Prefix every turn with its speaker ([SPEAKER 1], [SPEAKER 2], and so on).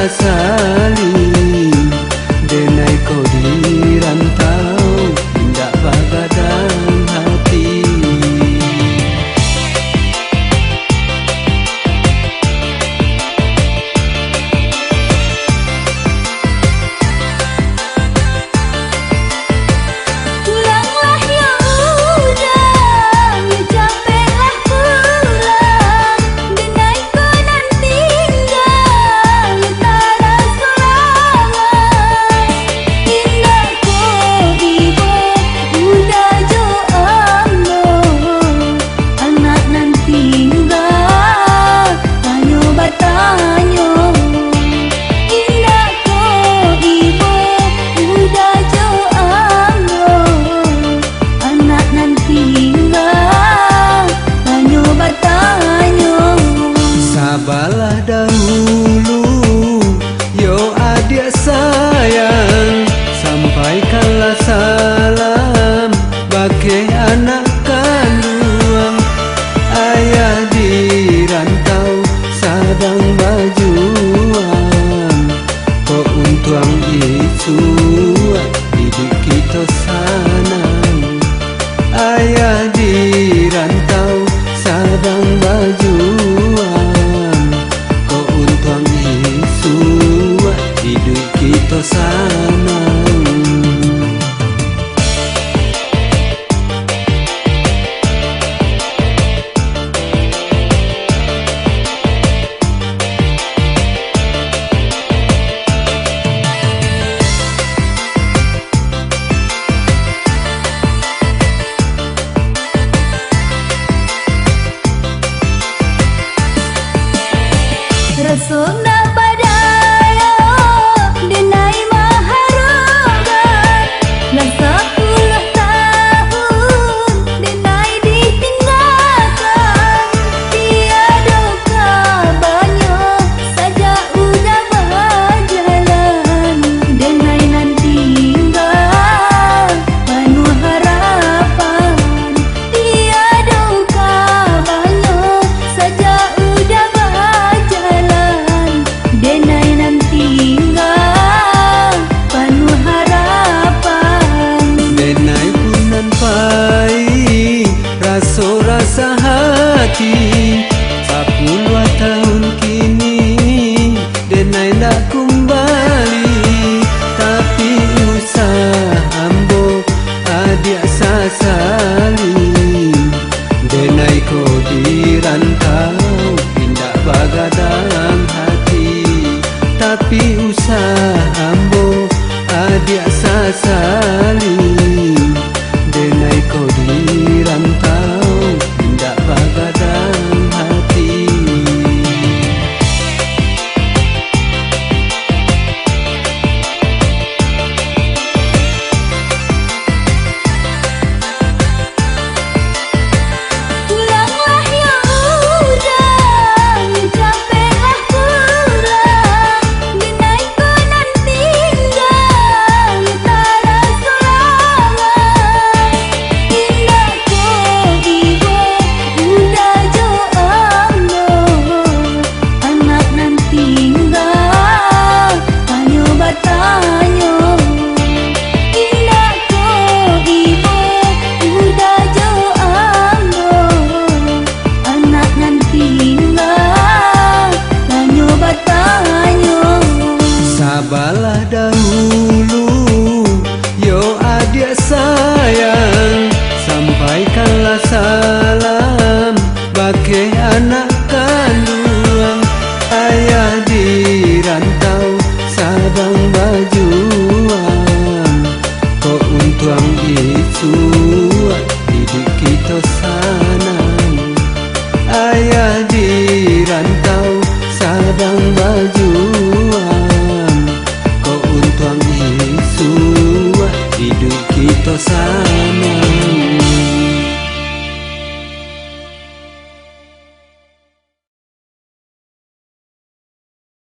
[SPEAKER 1] sasali. Denai kau di rantau, indah bagadang hati.
[SPEAKER 2] Pulanglah ya udah, ya capeklah pulang. Denai kau nan tinggal, ya tara sorangan. Indah kau ibu, udah jo ambo. Anak nan tinggal, tanyo batanyo. Indah kau ibu, udah jo ambo. Anak nan tinggal, tanyo batanyo.
[SPEAKER 1] Sabarlah dahulu, yo adik sayang. Sampaikanlah salam bagi anak kandung. Ayah di rantau sedang berjuang. Kau untuang itu didik kita sanang. Ayah di rantau sedang berjuang. Kau untuang itu didik kita sanang.
[SPEAKER 2] Rasona badaya, denai maharogan. Lah 10 tahun, denai ditinggalkan. Tiada kabarnya, saja udah berjalan. Denai nan tinggal, penuh harapan. Tiada kabarnya, saja udah berjalan. Denai nan tinggal, penuh harapan.
[SPEAKER 1] Denai pun nampai rasa-rasa hati. 10 tahun kini Denai nak kembali. Tapi usaha ambo adik sasali. Denai kau di rantau, indah bagadang hati. Tapi usaha ambo adik sasali. Denai kau di rantau, indah bagadang hati.
[SPEAKER 2] Pulanglah ya udah, ya capeklah pulang. Denai kau nan tinggal, ya tara sorangan. Indah kau ibu, udah jo ambo. Anak nan tinggal, tanyo batanyo. Indah kau ibu, udah jo ambo. Anak nan tinggal, tanyo batanyo.
[SPEAKER 1] Sabarlah dahulu, yo adik sayang. Sampaikanlah salam bagi anak kandung. Ayah di rantau sedang berjuang. Kau untuang itu didik kita sanang. Ayah di rantau sedang berjuang. Kau untuang itu hidup kita sanang.